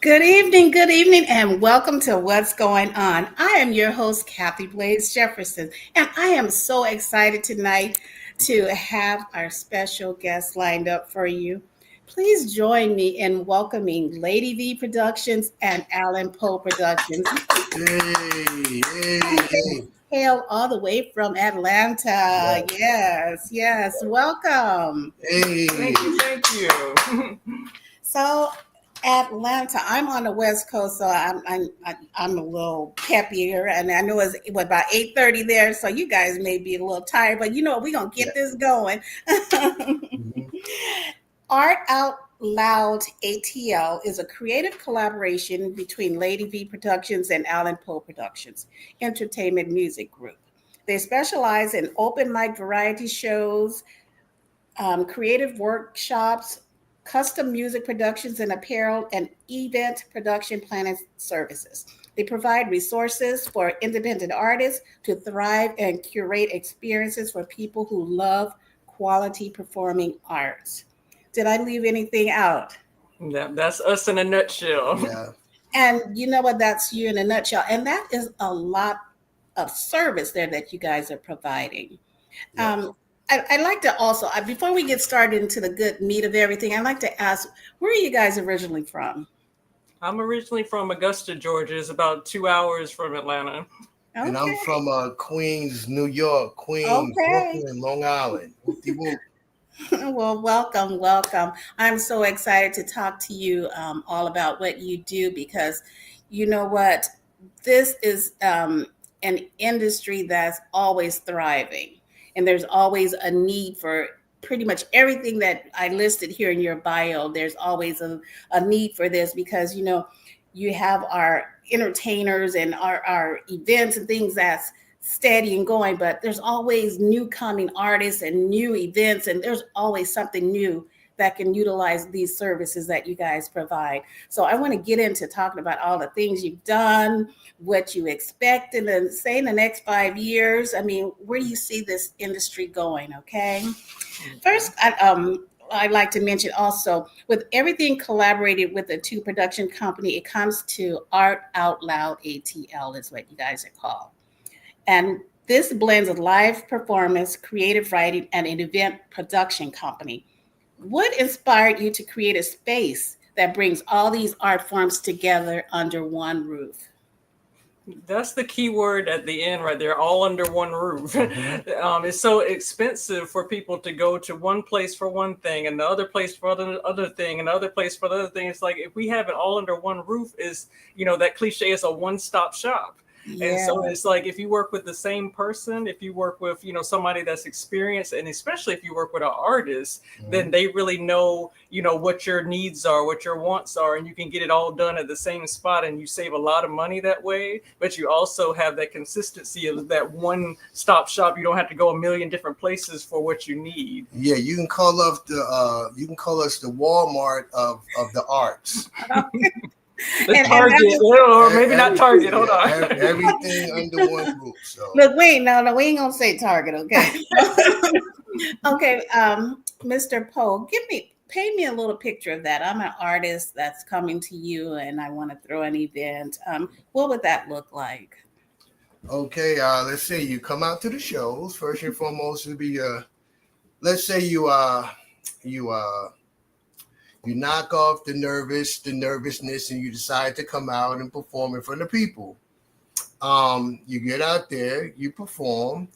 good evening, and welcome to What's Going On. I am your host, Kathy Blaze Jefferson, and I am so excited tonight to have our special guest lined up for you. Please join me in welcoming LadyVee Productions and Alan Poe Productions. Hey, hey. Hail all the way from Atlanta. Yes. Welcome. Hey. Thank you. So Atlanta, I'm on the West Coast, so I'm a little peppier, and I know it's about 8:30 there, so you guys may be a little tired, but you know what, we're gonna get this going. Mhm. Art Out Loud ATL is a creative collaboration between Lady V Productions and Alan Poe Productions, entertainment music group. They specialize in open mic variety shows, creative workshops, custom music productions and apparel, and event production planning services. They provide resources for independent artists to thrive and curate experiences for people who love quality performing arts. Did I leave anything out? That's us in a nutshell. Yeah. And you know what? That's you in a nutshell. And that is a lot of service there that you guys are providing. Yeah. I'd like to also, before we get started into the good meat of everything, I'd like to ask, where are you guys originally from? I'm originally from Augusta, Georgia. It's about 2 hours from Atlanta. And I'm Okay. from Queens, New York, Queens, Okay. Brooklyn, Long Island. Whoop-de-whoop. Well, welcome. I'm so excited to talk to you all about what you do because you know what? This is an industry that's always thriving, and there's always a need for pretty much everything that I listed here in your bio. There's always a need for this because, you know, you have our entertainers and our events and things that's steady and going, but there's always new coming artists and new events, and there's always something new that can utilize these services that you guys provide. So I want to get into talking about all the things you've done, what you expect in the say in the next 5 years. I mean, where do you see this industry going? Okay. First, I'd like to mention also with everything collaborated with the two production company, it comes to Art Out Loud ATL is what you guys are called. And this blends a live performance, creative writing, and an event production company. What inspired you to create a space that brings all these art forms together under one roof? That's the key word at the end right there, all under one roof. Mhm. It's so expensive for people to go to one place for one thing and the other place for other thing and the other place for the other thing. It's like if we have it all under one roof is, that cliche is a one-stop shop. And Yeah. so it's like if you work with the same person, if you work with, somebody that's experienced, and especially if you work with an artist, then Mhm. they really know, what your needs are, what your wants are, and you can get it all done at the same spot and you save a lot of money that way. But you also have that consistency of that one stop shop. You don't have to go a million different places for what you need. Yeah, you can call us the Walmart of the arts. The And Target, that's or maybe not Everything, Target. Hold on. everything under one roof. So look, we ain't gonna say Target, okay? Okay, Mr. Poe, paint me a little picture of that. I'm an artist that's coming to you, and I want to throw an event. What would that look like? okay, let's say you come out to the shows. First and foremost would be let's say you you knock off the nervousness, and you decide to come out and perform in front of people. You get out there, you perform.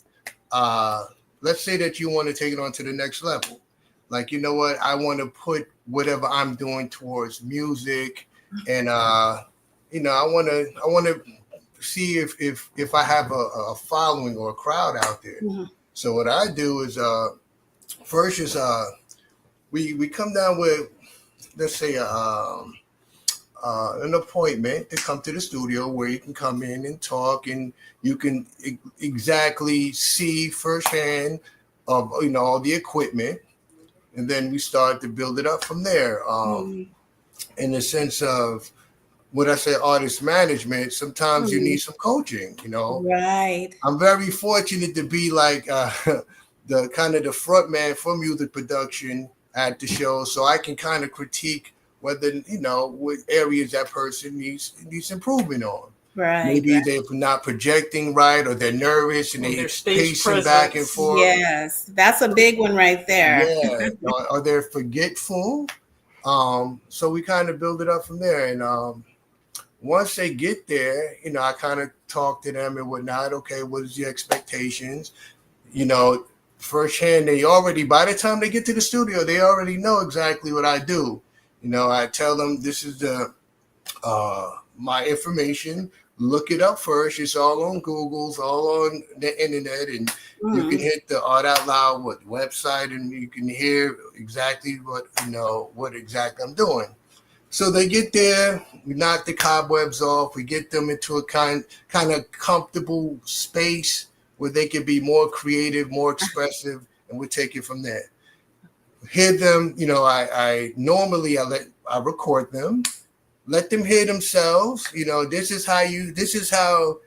Uh, let's say that you want to take it on to the next level. Like, you know what? I want to put whatever I'm doing towards music, and I want to see if I have a following or a crowd out there. Mhm. So what I do is first is we come down with, let's say, an appointment to come to the studio where you can come in and talk, and you can exactly see firsthand of all the equipment, and then we start to build it up from there. Mhm. In the sense of when I say artist management, sometimes you need Mhm. some coaching. Right. I'm very fortunate to be like the kind of the front man for music production at the show, so I can kind of critique whether what areas that person needs improvement on. Right. Maybe they're not projecting right, or they're nervous and Or they their stage pacing back and presence. forth. Yes, that's a big one right there. Yeah, or they're forgetful. So we kind of build it up from there, and once they get there, I kind of talk to them and whatnot. Okay, what is your expectations? Firsthand, they already, by the time they get to the studio, they already know exactly what I do. I tell them this is my information. Look it up first. It's all on Google, it's all on the internet, and you can hit the Art Out Loud website, and you can hear exactly what exactly I'm doing. So they get there, we knock the cobwebs off, we get them into a kind of comfortable space where they can be more creative, more expressive, and we take it from there. Hear them, I normally I record them, let them hear themselves. This is how,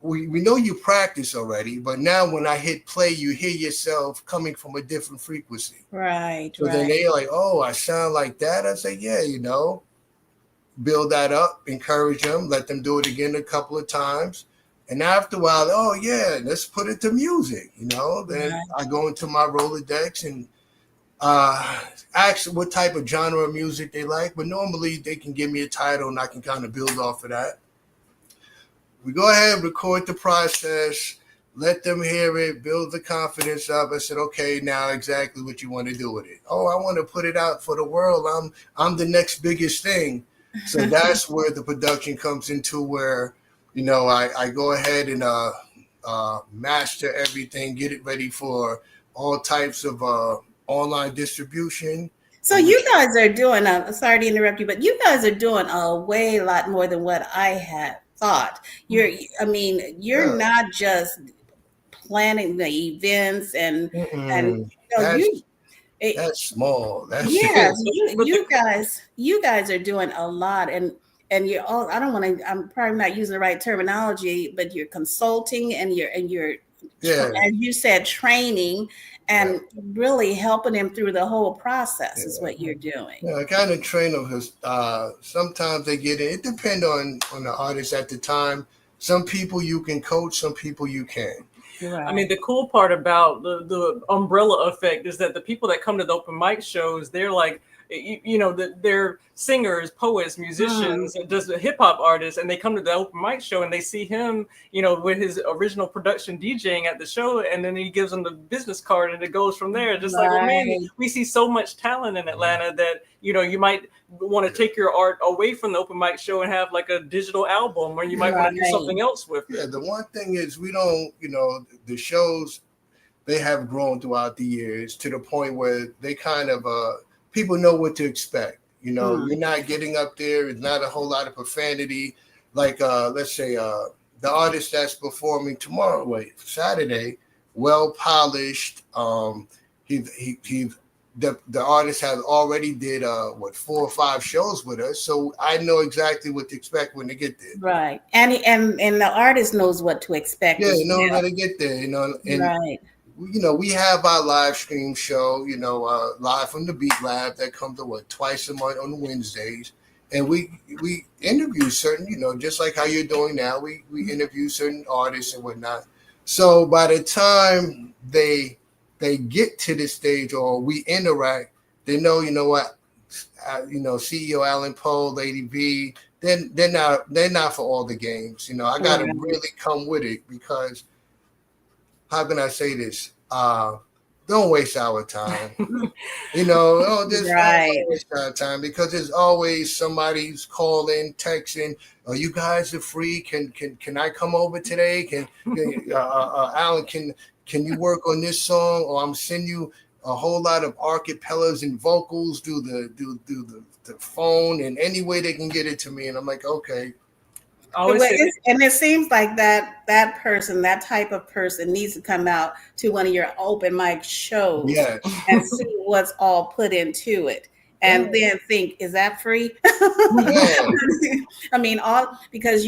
we know you practice already, but now when I hit play, you hear yourself coming from a different frequency. Right. So then they're like, oh, I sound like that. I say, yeah, build that up, encourage them, let them do it again a couple of times. And after a while, oh yeah, let's put it to music. Then I go into my Rolodex and ask what type of genre of music they like. But normally they can give me a title and I can kind of build off of that. We go ahead, record the process, let them hear it, build the confidence up. I said, okay, now exactly what you want to do with it. Oh, I want to put it out for the world. I'm the next biggest thing. So that's where the production comes into, where, I go ahead and master everything, get it ready for all types of online distribution. So you guys are doing, sorry to interrupt you, but you guys are doing a lot more than what I had thought. You're not just planning the events and that's small. That's yes, you guys are doing a lot, and you're all, I don't want to, I'm probably not using the right terminology, but you're consulting and you're as you said, training and really helping them through the whole process is what you're doing. Yeah, I kind of train them because sometimes they get it. It depends on the artist at the time. Some people you can coach, some people you can't. Right. I mean, the cool part about the umbrella effect is that the people that come to the open mic shows, they're like, they're singers, poets, musicians, just hip hop artists, and they come to the open mic show and they see him, with his original production DJing at the show, and then he gives them the business card, and it goes from there. Just like, well, man, we see so much talent in Atlanta that you might want to take your art away from the open mic show and have like a digital album, or you might want to do something else with it. Yeah, the one thing is we don't, the shows, they have grown throughout the years to the point where they kind of people know what to expect. You're not getting up there. It's not a whole lot of profanity. Like, let's say the artist that's performing Saturday, well polished. The artist has already did 4 or 5 shows with us, so I know exactly what to expect when they get there. Right, and the artist knows what to expect. Yeah, you know how to get there. And right. We have our live stream show, live from the Beat Lab that comes to twice a month on Wednesdays. And we interview certain, just like how you're doing now, we interview certain artists and whatnot. So by the time they get to this stage or we interact, they know, CEO Alan Poe, LadyVee, they're not for all the games. I got to really come with it because, how can I say this? Don't waste our time. Don't waste our time, because there's always somebody who's calling, texting. You guys are free. Can I come over today? Can Alan, can you work on this song? Or I'm sending you a whole lot of acapellas and vocals through the phone, and any way they can get it to me. And I'm like, okay. And it seems like that type of person needs to come out to one of your open mic shows and see what's all put into it, and then think, is that free? I mean, because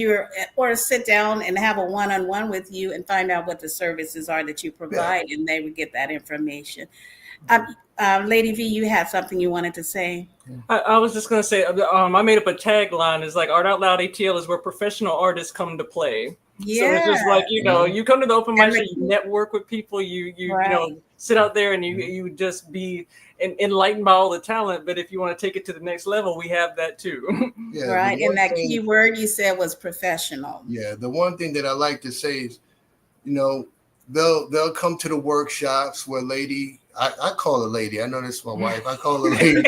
or sit down and have a one-on-one with you and find out what the services are that you provide, and they would get that information. Lady V, you had something you wanted to say. I was just gonna say, I made up a tagline. It's like Art Out Loud ATL is where professional artists come to play. So it's Yeah, just like, you come to the open mic and show, the you network with people, right. sit out there and you just be enlightened by all the talent. But if you want to take it to the next level, we have that too. Yeah, the Right. And one that thing, key word you said was professional. yeah, the one thing that I like to say is, you know, they'll come to the workshops where I call her lady. I know this is my wife. I call her lady.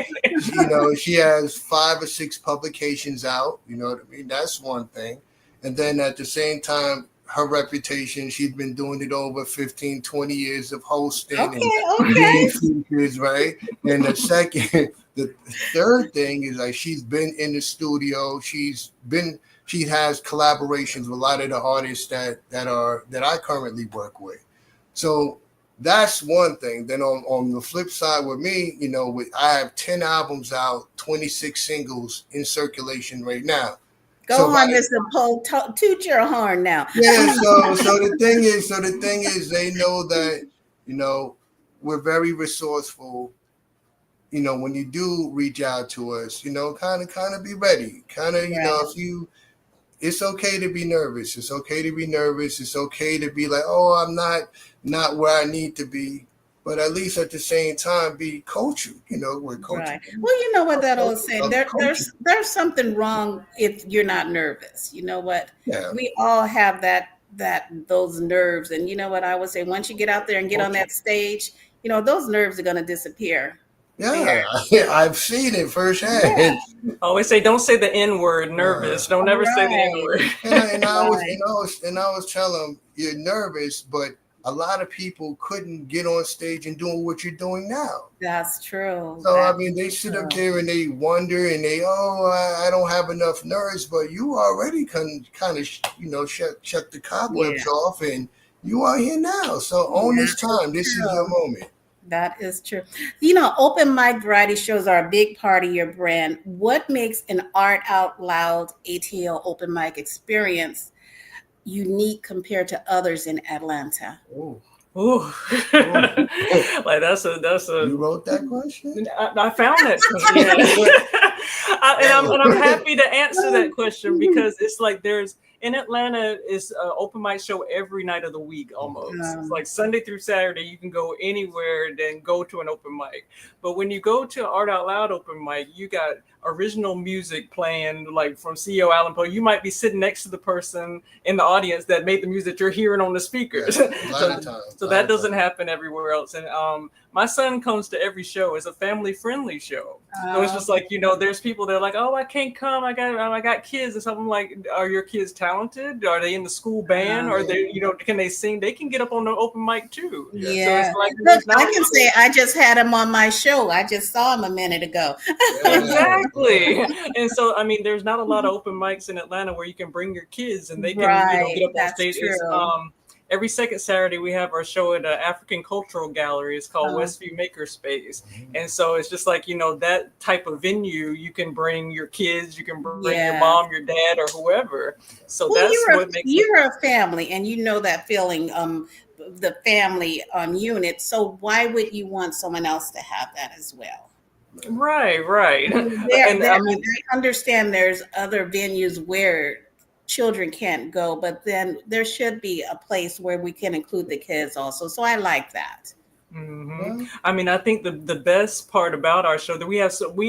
She has 5 or 6 publications out. You know what I mean? That's one thing. And then at the same time, her reputation, she's been doing it over 15, 20 years of hosting and Okay, okay. getting features, right? And the third thing is like she's been in the studio. She has collaborations with a lot of the artists that I currently work with. So that's one thing. Then on the flip side with me, I have 10 albums out, 26 singles in circulation right now. Go So on, Mr. Poe. Toot your horn now. yeah, so the thing is they know that, we're very resourceful. When you do reach out to us, kind of be ready. Kind of, Right. if you it's okay to be nervous. It's okay to be nervous. It's okay to be like, oh, I'm not where I need to be. But at least at the same time, be cultured. We're cultured. Right. Well, you know what that old saying. Culture. There's something wrong if you're not nervous. You know what? Yeah. We all have those nerves, and you know what I would say. Once you get out there and get on that stage, those nerves are going to disappear. Yeah, I've seen it firsthand. Yeah. I always say, don't say the N word. Nervous. Don't ever say the N word. And I was telling them, you're nervous, but a lot of people couldn't get on stage and doing what you're doing now. That's true. So they sit up there and they wonder and I don't have enough nerves, but you already kind of shut the cobwebs off, and you are here now. So own this time. This is your moment. That is true. Open mic variety shows are a big part of your brand. What makes an Art Out Loud ATL open mic experience unique compared to others in Atlanta? Ooh. Like that's a. You wrote that question? I found that question. And I'm happy to answer that question because it's like in Atlanta is an open mic show every night of the week almost. It's like Sunday through Saturday. You can go anywhere, then go to an open mic. But when you go to Art Out Loud open mic, you got original music playing, like from CEO Alan Poe. You might be sitting next to the person in the audience that made the music you're hearing on the speakers. So that doesn't happen everywhere else. And my son comes to every show. It's a family-friendly show. So it's just like, there's people that are like, oh, I can't come. I got kids. And something like, are your kids talented? Are they in the school band? Or they, can they sing? They can get up on the open mic too. Yeah. So it's like, look, I can say I just had him on my show. I just saw him a minute ago. Exactly. And so, there's not a lot of open mics in Atlanta where you can bring your kids and they can get up on stage. Every second Saturday, we have our show at an African Cultural Gallery. It's called Westview Makerspace. And so it's just like, that type of venue, you can bring your kids, you can bring your mom, your dad, or whoever. So that's what makes you're a family, and you know that feeling, the family unit. So why would you want someone else to have that as well? Right. I understand there's other venues where children can't go, but then there should be a place where we can include the kids also. So I like that. Mm-hmm. I think the best part about our show that we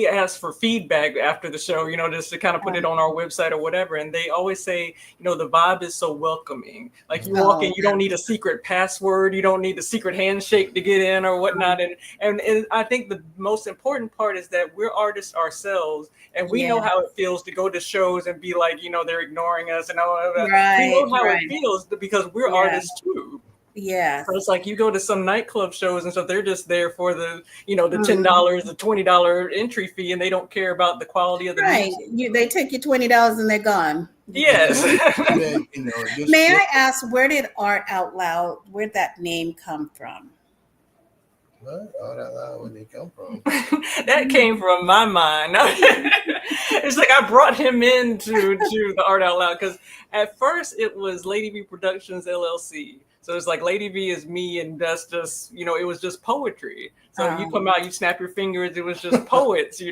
ask for feedback after the show, just to kind of put it on our website or whatever. And they always say, the vibe is so welcoming. Like you walk in, you don't need a secret password. You don't need a secret handshake to get in or whatnot. And I think the most important part is that we're artists ourselves. And we know how it feels to go to shows and be like, they're ignoring us and all of that. We know how it feels because we're artists too. Yeah. So it's like you go to some nightclub shows and stuff, they're just there for the, the $10, the $20 entry fee, and they don't care about the quality of the music. They take you $20 and they're gone. Yes. May I ask, where did Art Out Loud, where'd that name come from? What? Art Out Loud, where'd it come from? That came from my mind. It's like I brought him into the Art Out Loud because at first it was LadyVee Productions LLC. So it's like LadyVee is me, and that's just, it was just poetry. So you Um, come out, you snap your fingers, it was just poets.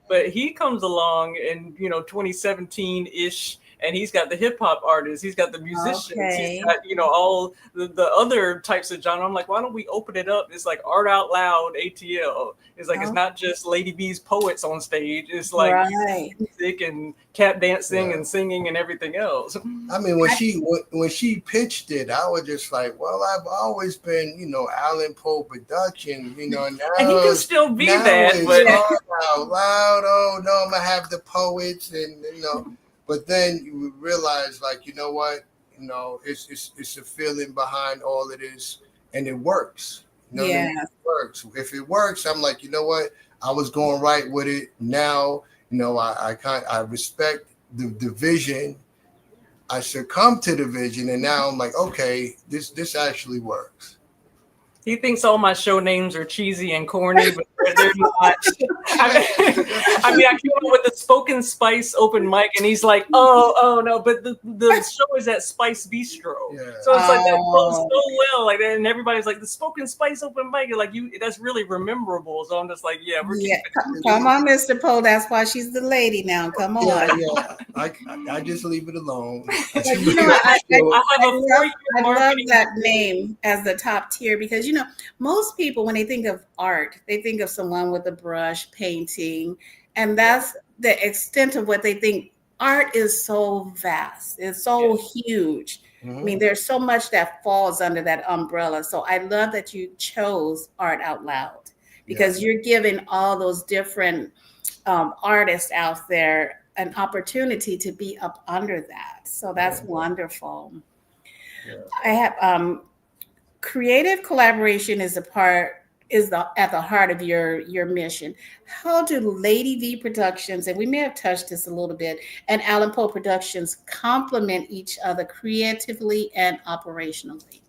But he comes along in, 2017-ish, and he's got the hip hop artists, he's got the musicians, he's okay. got, all the other types of genre. I'm like, why don't we open it up? It's like art out loud ATL. It's like, it's Oh, not just LadyVee's poets on stage. It's like right. music and tap dancing Yeah. and singing and everything else. I mean, when she pitched it, I was just like, well, I've always been, Alan Poe production, and And he now can still be now that, it's but all out loud. Oh no, I'm gonna have the poets, and but then you realize, like, you know what, it's a feeling behind all of this, and it works. You know what I mean? Yeah. It works. If it works, I'm like, you know what, I was going right with it. Now, I respect the vision. I succumbed to the vision, and now I'm like, okay, this actually works. he thinks all my show names are cheesy and corny, but they're not. I came up with the Spoken Spice open mic, and he's like, oh no, but the show is at Spice Bistro. Yeah. So it's like, that goes Oh, so well, like, and everybody's like, the Spoken Spice open mic, like, that's really memorable. So I'm just like, yeah, we're yeah. keeping Come on, Mr. Poe. That's why she's the lady now. Come Yeah, on. yeah. I just leave it alone. But I I have a love, 4-year I love marketing that degree. name as the top tier because most people when they think of art, they think of someone with a brush painting, and that's the extent of what they think. Art is so vast, it's so Yes. huge. I mean, Mhm. there's so much that falls under that umbrella. So I love that you chose Art Out Loud Yeah, because you're giving all those different artists out there an opportunity to be up under that. So that's yeah, wonderful. yeah. I have creative collaboration is the at the heart of your mission. How do Lady V Productions, and we may have touched this a little bit, and Alan Poe Productions complement each other creatively and operationally?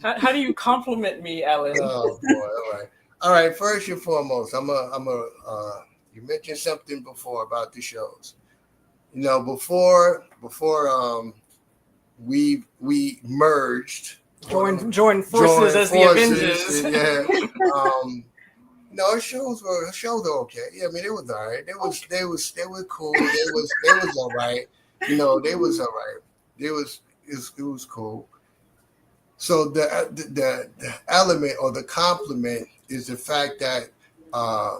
How do you compliment me, Alan? Oh boy, all right. First and foremost, you mentioned something before about the shows. Before we merged, Join forces joined as the forces, Avengers. and yeah. Our shows were okay. Yeah, I mean, it was all right. They were cool. They was all right. They was all right. It was cool. So the element or the compliment is the fact that uh,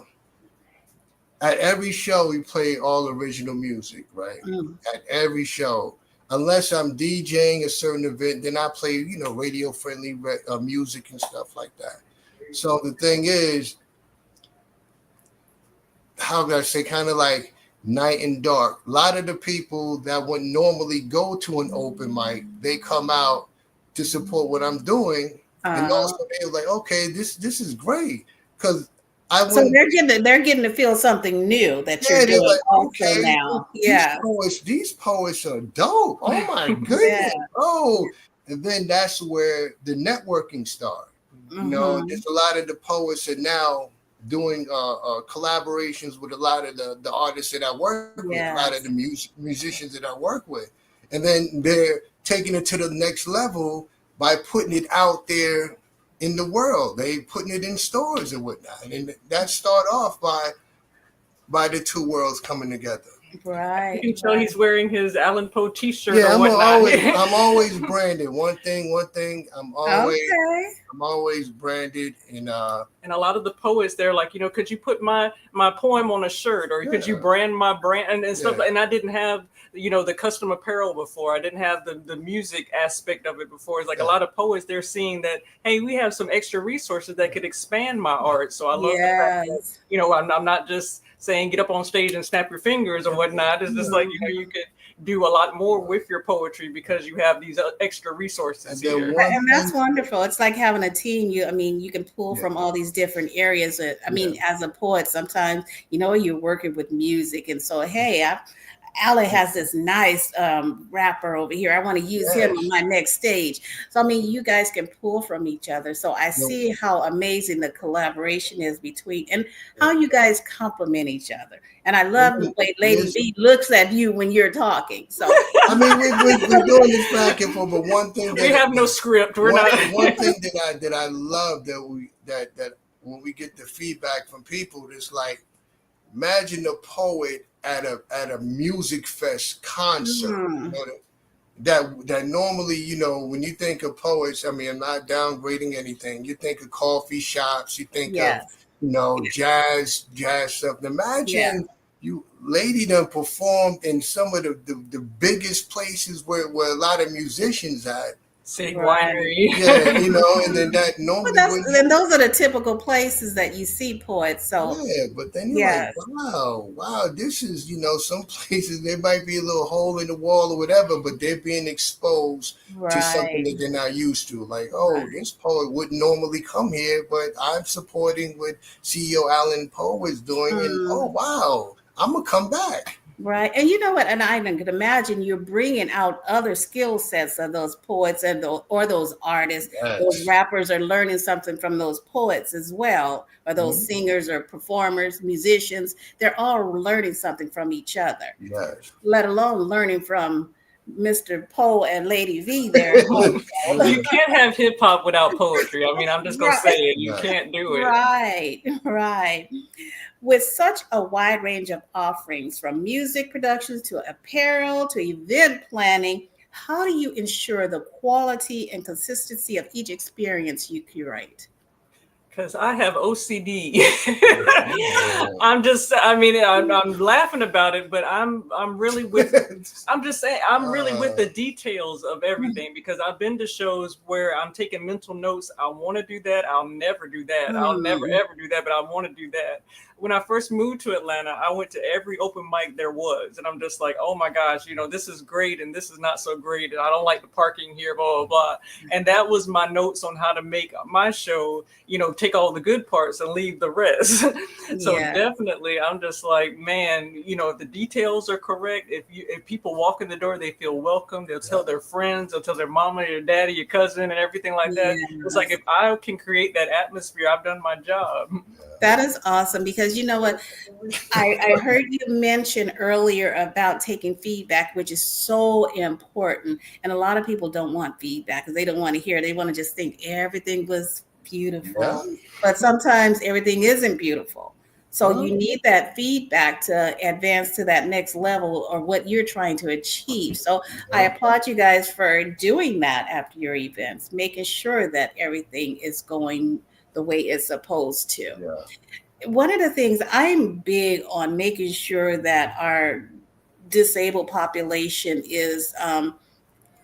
at every show we play all original music, right? Mm. At every show, unless I'm DJing a certain event, then I play radio friendly music and stuff like that. So the thing is, how can I say, kind of like night and dark. A lot of the people that would normally go to an open mic, they come out to support what I'm doing, and Uh, also they're like, okay, this is great because I so wouldn't. they're getting to feel something new that you're Yeah, they're doing like, also okay, now. these Yeah. poets are dope. Oh my Yeah. goodness. Oh, and then that's where the networking starts. Hmm. There's a lot of the poets are now doing collaborations with a lot of the artists that I work with, a lot of Yes. the musicians that I work with, and then they're taking it to the next level by putting it out there in the world. They putting it in stores and whatnot, and that start off by the two worlds coming together. You Right. can tell Right. he's wearing his Alan Poe T-shirt Yeah, or whatnot. I'm always branded. One thing. Okay. I'm always branded, and And a lot of the poets, they're like, could you put my poem on a shirt, or could you yeah, brand my brand and stuff? yeah, And I didn't have the custom apparel before. I didn't have the music aspect of it before. It's like a yeah, lot of poets, they're seeing that, hey, we have some extra resources that could expand my art. So I love the fact that Yes. I'm not just saying get up on stage and snap your fingers or whatnot. It's just like Mhm. you could do a lot more with your poetry because you have these extra resources and then here. one And that's thing, wonderful. It's like having a team. I mean, you can pull yeah, from all these different areas. I yeah, mean, as a poet, sometimes, you're working with music. And so, hey, Alan has this nice rapper over here. I want to use him on Yes. my next stage. So, I mean, you guys can pull from each other. So I No, see how amazing the collaboration is between and how you guys complement each other. And I love the way Lady listen, V looks at you when you're talking. So, I mean, we're doing this back and forth, but one thing We have no script. We're not. one thing that I love that when we get the feedback from people, it's like imagine a poet at a music fest concert. You mm, know, that normally, when you think of poets, I mean, I'm not downgrading anything. You think of coffee shops, you think of yes, jazz stuff. yeah, Imagine you lady done performed in some of the biggest places where a lot of musicians at. Sig right. Winery. Yeah, and then that Well, normally that's wouldn't. and those are the typical places that you see poets. So, Yeah, but then you're like, yes, wow, this is, some places there might be a little hole in the wall or whatever, but they're being exposed to something right, that they're not used to. Like, oh, right. this poet wouldn't normally come here, but I'm supporting what CEO Alan Poe is doing, and oh, Mm. wow, I'm gonna come back. Right. And you know what? And I can imagine you're bringing out other skill sets of those poets and or those artists. Those Yes. rappers are learning something from those poets as well, or those Mhm. singers or performers, musicians. They're all learning something from each other, Yes. let alone learning from Mr. Poe and Lady V there. You can't have hip hop without poetry. I mean, I'm just gonna say Right. it. You Right. can't do it. Right. Right. With such a wide range of offerings from music productions to apparel to event planning, how do you ensure the quality and consistency of each experience you curate? Because I have OCD. Oh. I'm laughing about it, but I'm really with. I'm just saying, I'm really with the Uh, details of everything because I've been to shows where I'm taking mental notes. I want to do that. I'll never do that. I'll never Mm, ever do that, but I want to do that. When I first moved to Atlanta, I went to every open mic there was, and I'm just like, oh my gosh, this is great and this is not so great, and I don't like the parking here, blah blah blah. And that was my notes on how to make my show, take all the good parts and leave the rest. So yeah. definitely, I'm just like, man, if the details are correct, if people walk in the door, they feel welcome. They'll tell their friends, they'll tell their mama, your daddy, your cousin, and everything like that. It's like Yes. if I can create that atmosphere, I've done my job. That is awesome because you know what? I heard you mention earlier about taking feedback, which is so important. And a lot of people don't want feedback because they don't want to hear. They want to just think everything was yeah. beautiful. But sometimes everything isn't beautiful. So Well, you need that feedback to advance to that next level or what you're trying to achieve. So I yeah. applaud you guys for doing that after your events, making sure that everything is going the way it's supposed to. Yeah. One of the things I'm big on making sure that our disabled population is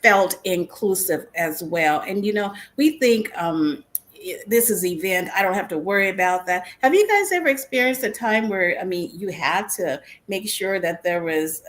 felt inclusive as well. And we think this is event. I don't have to worry about that. Have you guys ever experienced a time where you had to make sure that there was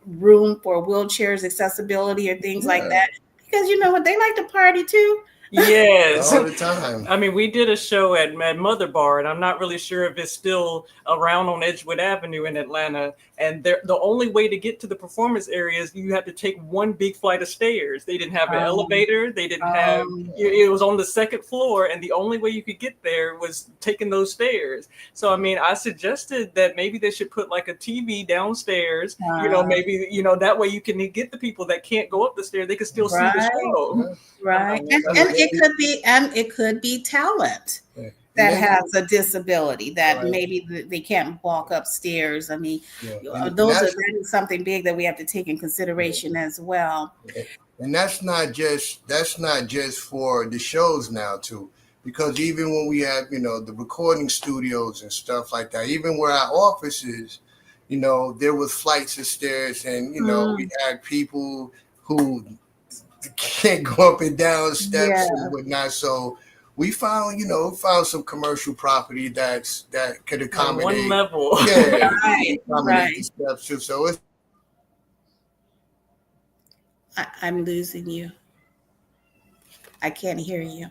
room for wheelchairs, accessibility, or things like Yeah. that? Because you know what, they like to party too. Yes. All the time. I mean, we did a show at Mother Bar, and I'm not really sure if it's still around on Edgewood Avenue in Atlanta. And the only way to get to the performance area is you had to take one big flight of stairs. They didn't have an Um, elevator. They didn't have. um, It was on the second floor, and the only way you could get there was taking those stairs. So, I mean, I suggested that maybe they should put like a TV downstairs. uh, Maybe that way you can get the people that can't go up the stairs. They can still see the right. show. Yeah. Right. And, And, and and, it could be talent and that then, has a disability that right. maybe they can't walk upstairs. Yeah. And That is something big that we have to take in consideration as well. and that's not just for the shows now too, because even when we have the recording studios and stuff like that, even where our office is, there was flights of stairs, and we Mm, had people who can't go up and down steps yeah. and whatnot. So we found some commercial property that could On one accommodate, level. yeah, Right. accommodate the Right. steps too. So it's I'm losing you. I can't hear you.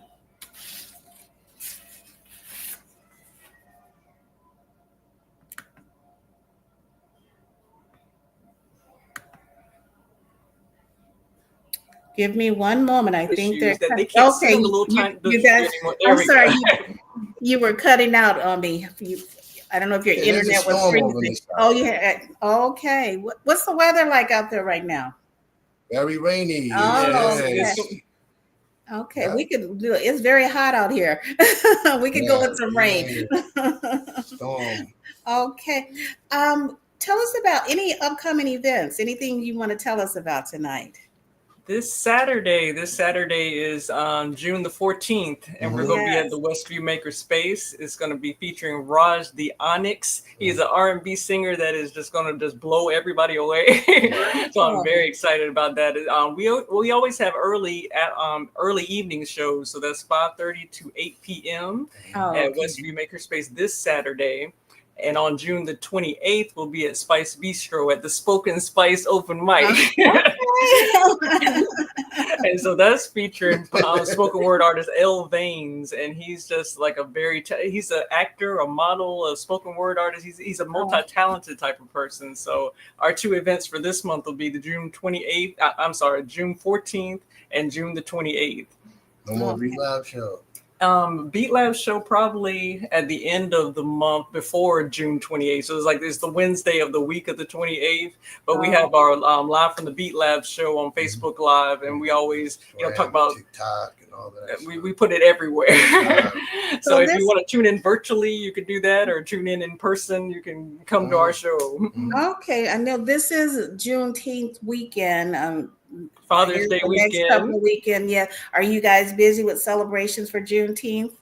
Give me one moment. I think they're issues that they can't see okay. on the little tiny You guys, anymore. There I'm we sorry, go. you were cutting out on me. I don't know if your Yeah, there's a internet was storm over freezing. this side. Oh, yeah. Okay. What's the weather like out there right now? Very rainy. Oh, Yes. okay. Yeah. We could do it. It's very hot out here. We could go with some rain. Storm. Okay. Tell us about any upcoming events. Anything you want to tell us about tonight? This Saturday is June the 14th, and we're going to be at the Westview Maker Space. It's going to be featuring Raj the Onyx. He's an R&B singer that is just going to just blow everybody away. So I'm very excited about that. We always have early evening shows, so that's 5:30 to 8 p.m. at Westview Maker Space this Saturday. And on June the 28th, we'll be at Spice Bistro at the Spoken Spice Open Mic. And so that's featuring spoken word artist L. Veins, and he's just like he's an actor, a model, a spoken word artist. He's a multi-talented type of person. So our two events for this month will be the June 14th and June the 28th. No more Beat Lab show. Beat Lab show probably at the end of the month before June 28th. So it's the Wednesday of the week of the 28th. But we have our live from the Beat Lab show on Facebook Live, and we always talk about TikTok and all that. We put it everywhere. So if you want to tune in virtually, you can do that, or tune in person. You can come to our show. Okay, I know this is Juneteenth weekend. Father's Day weekend. Yeah. Are you guys busy with celebrations for Juneteenth?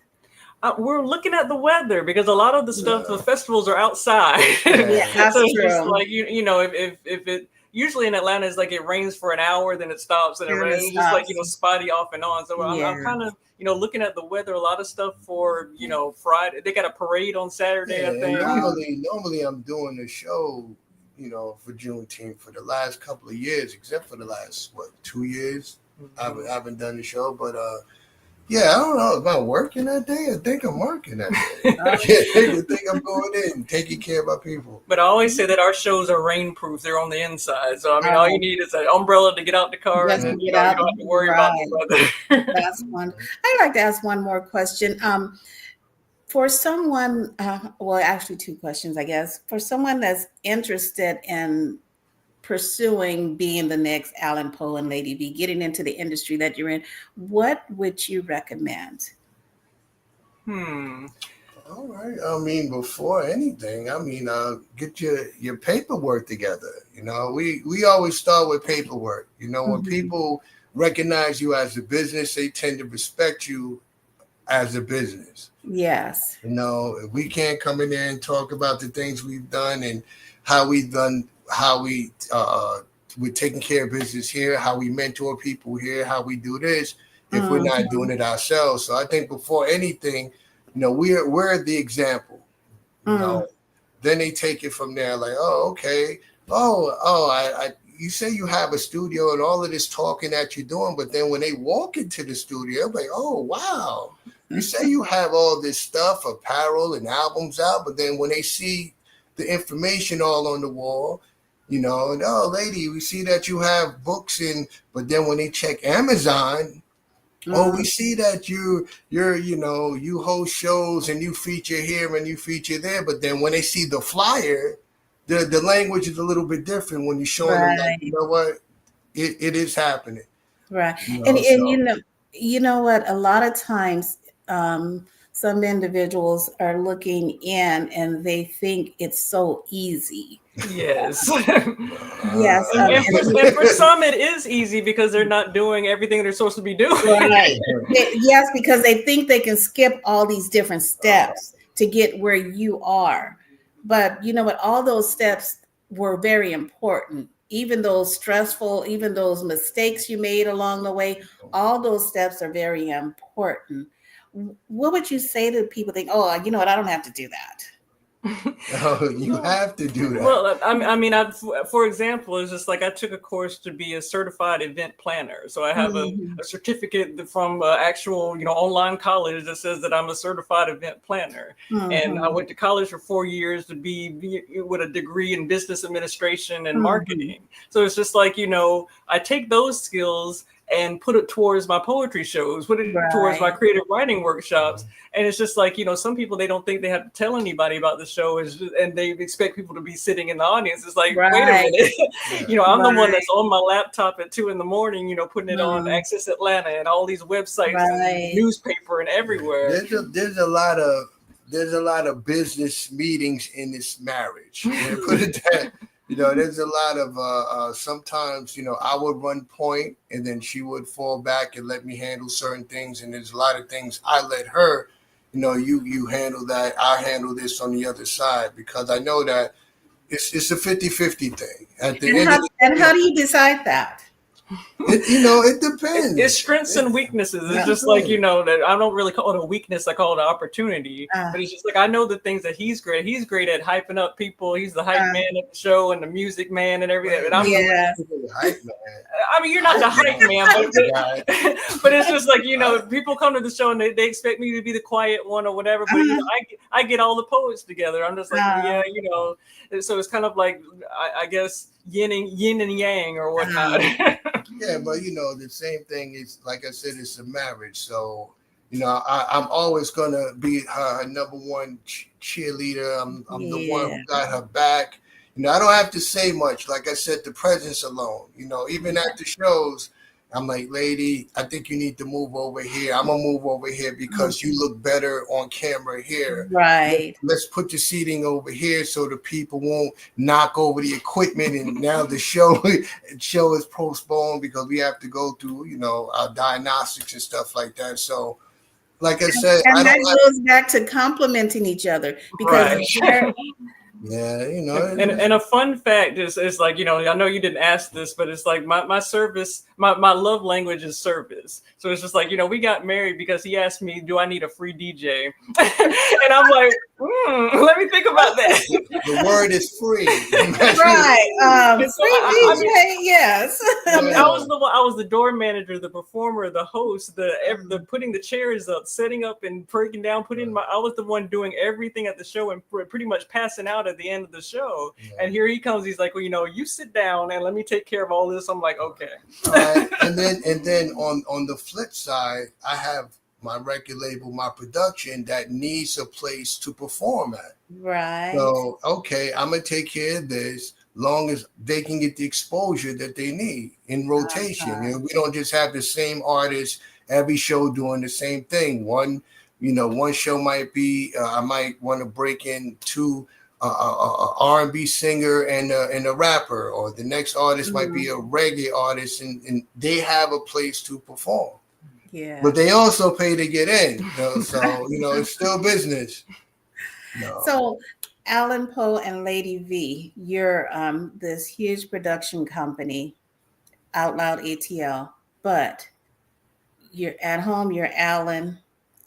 We're looking at the weather because a lot of the stuff, the festivals are outside. Yeah, that's so true. Just like if it usually in Atlanta is like it rains for an hour, then it stops, and it rains just like spotty off and on. So I'm kind of looking at the weather. A lot of stuff for Friday. They got a parade on Saturday. I think. Normally I'm doing a show, for Juneteenth for the last couple of years, except for the last 2 years. I haven't done the show, but I don't know. Am I working that day? I think I'm working that day. I think I'm going in taking care of my people. But I always say that our shows are rainproof. They're on the inside. So all you need is an umbrella to get out the car, and then you don't have to worry about the weather. That's one. I'd like to ask one more question. For someone, actually two questions, I guess. For someone that's interested in pursuing being the next Alan Poe and LadyVee, getting into the industry that you're in, what would you recommend? All right. Before anything, get your paperwork together. We always start with paperwork. When people recognize you as a business, they tend to respect you as a business. Yes. We can't come in there and talk about the things we've done and how we're taking care of business here, how we mentor people here, how we do this, if we're not doing it ourselves. So I think before anything, we're the example. Then they take it from there, like, oh, okay. You say you have a studio and all of this talking that you're doing, but then when they walk into the studio, like, oh, wow. You say you have all this stuff, apparel and albums out, but then when they see the information all on the wall, oh, lady, we see that you have books but then when they check Amazon, we see that you host shows and you feature here and you feature there, but then when they see the flyer, the language is a little bit different when you're showing them that, what, it is happening. Right. And you know what, a lot of times some individuals are looking in and they think it's so easy. Yes. Yes. And for some it is easy because they're not doing everything they're supposed to be doing. Right. Yes, because they think they can skip all these different steps to get where you are. But you know what? All those steps were very important. Even those stressful, even those mistakes you made along the way, all those steps are very important. What would you say to people think, oh, you know what? I don't have to do that. Oh, you have to do that. Well, for example, it's just like I took a course to be a certified event planner. So I have a certificate from actual, online college that says that I'm a certified event planner. And I went to college for 4 years to be with a degree in business administration and marketing. So it's just like, I take those skills and put it towards my poetry shows, put it towards my creative writing workshops. And it's just like, some people, they don't think they have to tell anybody about the show, and they expect people to be sitting in the audience. It's like, wait a minute. I'm the one that's on my laptop at 2 a.m, putting it on Access Atlanta and all these websites and the newspaper and everywhere. There's a lot of business meetings in this marriage. Put it that. There's a lot of sometimes, I would run point and then she would fall back and let me handle certain things. And there's a lot of things I let her, you handle that. I handle this on the other side, because I know that it's a 50-50 thing. And how do you decide that? It depends. It's strengths and weaknesses. It's just like, that I don't really call it a weakness. I call it an opportunity. But it's just like, I know the things that he's great. He's great at hyping up people. He's the hype man at the show and the music man and everything. And I'm the hype man. I mean, you're not the hype man, but it's just like, people come to the show and they expect me to be the quiet one or whatever. But I get all the poets together. I'm just like, So it's kind of like, I guess, yin and yang or whatnot. Yeah, but the same thing is, like I said, it's a marriage. So, I'm always gonna be her number one cheerleader. I'm the one who got her back. I don't have to say much. Like I said, the presence alone. Even at the shows, I'm like, lady, I think you need to move over here. I'm gonna move over here because you look better on camera here. Right. Let's put the seating over here so the people won't knock over the equipment. And now the show is postponed because we have to go through, our diagnostics and stuff like that. So, like I said, and that goes back to complimenting each other, because and a fun fact is like, I know you didn't ask this, but it's like my service, my love language is service. So it's just like, we got married because he asked me, do I need a free DJ? And I'm like, let me think about that. The word is free. Right. Free DJ, yes. I was the door manager, the performer, the host, the putting the chairs up, setting up and breaking down, I was the one doing everything at the show and pretty much passing out at the end of the show. And here he comes, he's like, well, you sit down and let me take care of all this. I'm like, okay. And then on the flip side, I have my record label, my production that needs a place to perform at. Right. So, okay, I'm going to take care of this long as they can get the exposure that they need in rotation. We don't just have the same artist every show doing the same thing. One show might be, I might want to break into a R&B singer and a rapper, or the next artist might be a reggae artist, and they have a place to perform. Yeah. But they also pay to get in. So it's still business. So Alan Pough and LadyVee, you're this huge production company, Out Loud ATL, but you're at home, you're Alan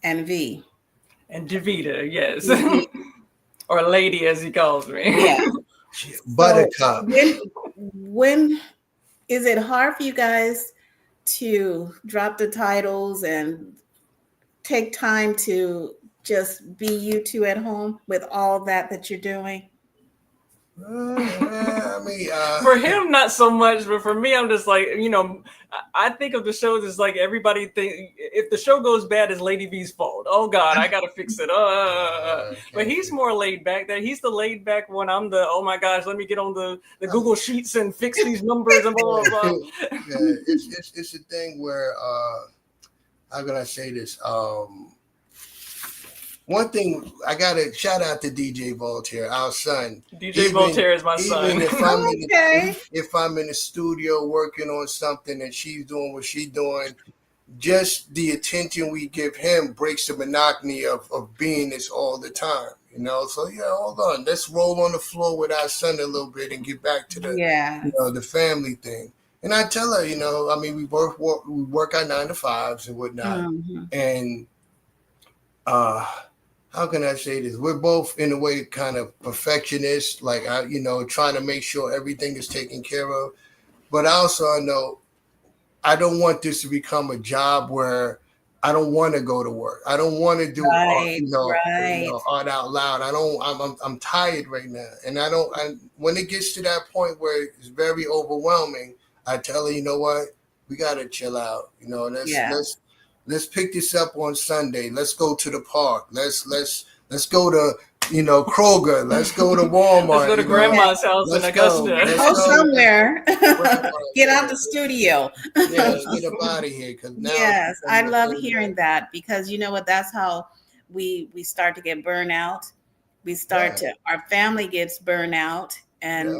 and V. And Davita, yes. Or Lady, as he calls me. Yeah. Buttercup. So when is it hard for you guys to drop the titles and take time to just be you two at home with all that you're doing? For him, not so much, but for me, I'm just like, I think of the shows as like everybody think if the show goes bad, it's LadyVee's fault. Oh God, I gotta fix it. But he's more laid back. That he's the laid back one. I'm the oh my gosh, let me get on the Google Sheets and fix these numbers and blah blah blah. It's a thing where how can I say this? One thing, I got to shout out to DJ Voltaire, our son. DJ Voltaire is my son. Even if I'm in the studio working on something and she's doing what she's doing, just the attention we give him breaks the monotony of being this all the time. So hold on, let's roll on the floor with our son a little bit and get back to the the family thing. And I tell her, we work our 9 to 5s and whatnot, and how can I say this? We're both in a way kind of perfectionists, like trying to make sure everything is taken care of. But also I know I don't want this to become a job where I don't want to go to work. I don't want to do art out loud. I'm tired right now, and when it gets to that point where it's very overwhelming, I tell her, you know what? We gotta chill out. You know, Yeah. let's pick this up on Sunday. Let's go to the park. Let's go to Kroger. Let's go to Walmart. Let's go to grandma's house in Let's go. Augusta. Let's Go go. somewhere. Grandma, Get out the studio. yeah, let's get up out of here because now. Yes, I love hearing that because you know what? That's how we start to get burnout. We start Yeah. to our family gets burnout, and Yeah.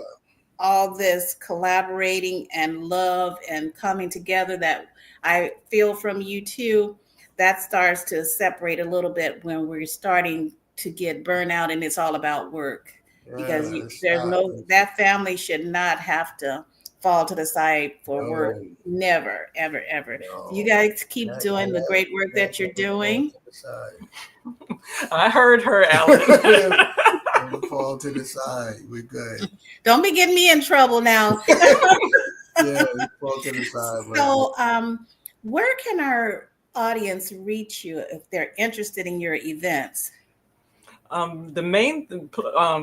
all this collaborating and love and coming together that I feel from you too. That starts to separate a little bit when we're starting to get burnout, and it's all about work because Yeah, there's stop. no that family should not have to fall to the side for work. No, Never, ever, ever. You no. guys keep Not doing the yet. great work that you're doing. Fall to the side. I heard her, Alan. Fall to the side. We're good. Don't be getting me in trouble now. Yeah, fall to the side. So, where can our audience reach you if they're interested in your events? The main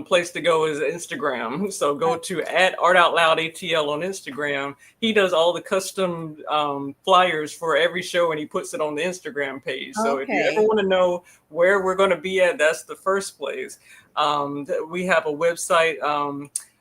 place to go is Instagram. So go to @ArtOutLoudATL on Instagram. He does all the custom flyers for every show, and he puts it on the Instagram page. So if you Okay. ever want to know where we're going to be at, that's the first place. We have a website.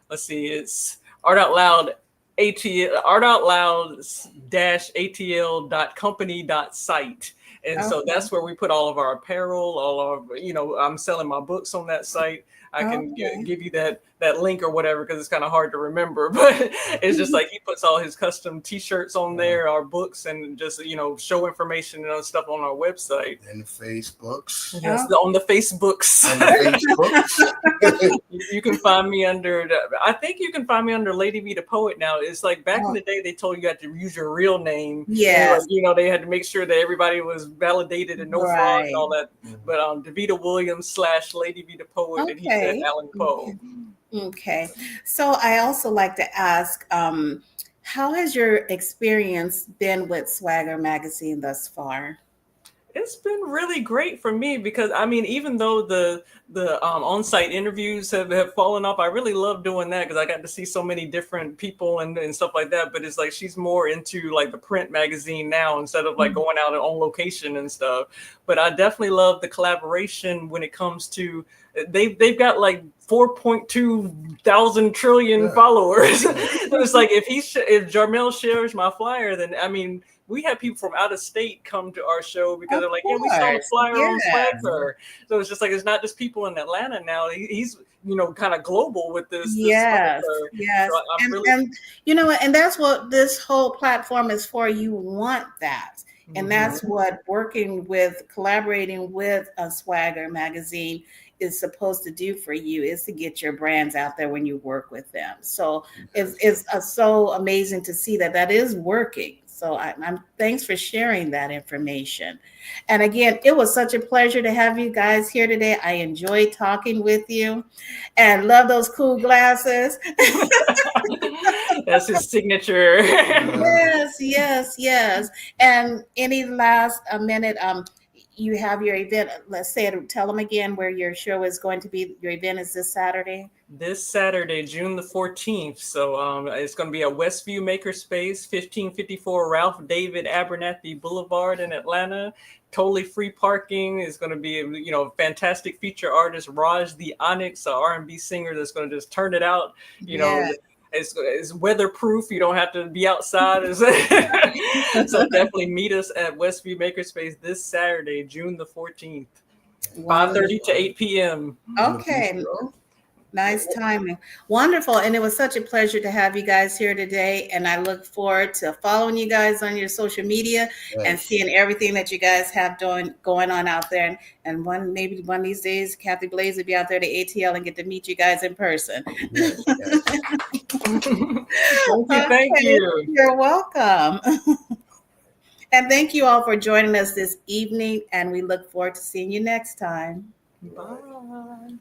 Let's see, it's artoutloud-atl.company.site. And so that's where we put all of our apparel, all of, I'm selling my books on that site. I can give you that link or whatever, because it's kind of hard to remember, but it's just like he puts all his custom t-shirts on there, our books, and just, show information and stuff on our website. And Facebooks. Yes, on the Facebooks. On the Facebooks. You can find me under, I think you can find me under LadyVee the Poet now. It's like back in the day, they told you had to use your real name. Yes. They had to make sure that everybody was validated and no fraud and all that. But Davita Williams / LadyVee the Poet, and he said Alan Poe. Okay. So I also like to ask, how has your experience been with Swagger Magazine thus far? It's been really great for me because, even though the on-site interviews have fallen off, I really love doing that because I got to see so many different people and stuff like that. But it's like she's more into like the print magazine now instead of like going out on location and stuff. But I definitely love the collaboration when it comes to they've got like 4.2 thousand trillion followers. So it's like if Jarmel shares my flyer, then we have people from out of state come to our show because they're like, yeah, we saw the flyer on Swagger. So it's just like, it's not just people in Atlanta now. He's, kind of global with this. Yes. Yes. So and you know what? And that's what this whole platform is for. You want that. And that's what collaborating with a Swagger magazine is supposed to do for you, is to get your brands out there when you work with them. So it's so amazing to see that is working. So I'm thanks for sharing that information. And again, it was such a pleasure to have you guys here today. I enjoyed talking with you and love those cool glasses. That's his signature. Yes. And any last minute, you have your event, let's say, tell them again where your show is going to be. Your event is this Saturday? This Saturday, June the 14th. So it's going to be at Westview Makerspace, 1554 Ralph David Abernathy Boulevard in Atlanta. Totally free parking. Is going to be, fantastic feature artist Raj the Onyx, an R&B singer that's going to just turn it out. It's weatherproof. You don't have to be outside. So definitely meet us at Westview Makerspace this Saturday, June the 14th, 5:30 to 8 p.m. Okay. Nice timing. Wonderful. And it was such a pleasure to have you guys here today. And I look forward to following you guys on your social media and seeing everything that you guys have going on out there. And maybe one of these days, Kathy Blaze will be out there to ATL and get to meet you guys in person. Thank you. You're welcome. And thank you all for joining us this evening. And we look forward to seeing you next time. Bye.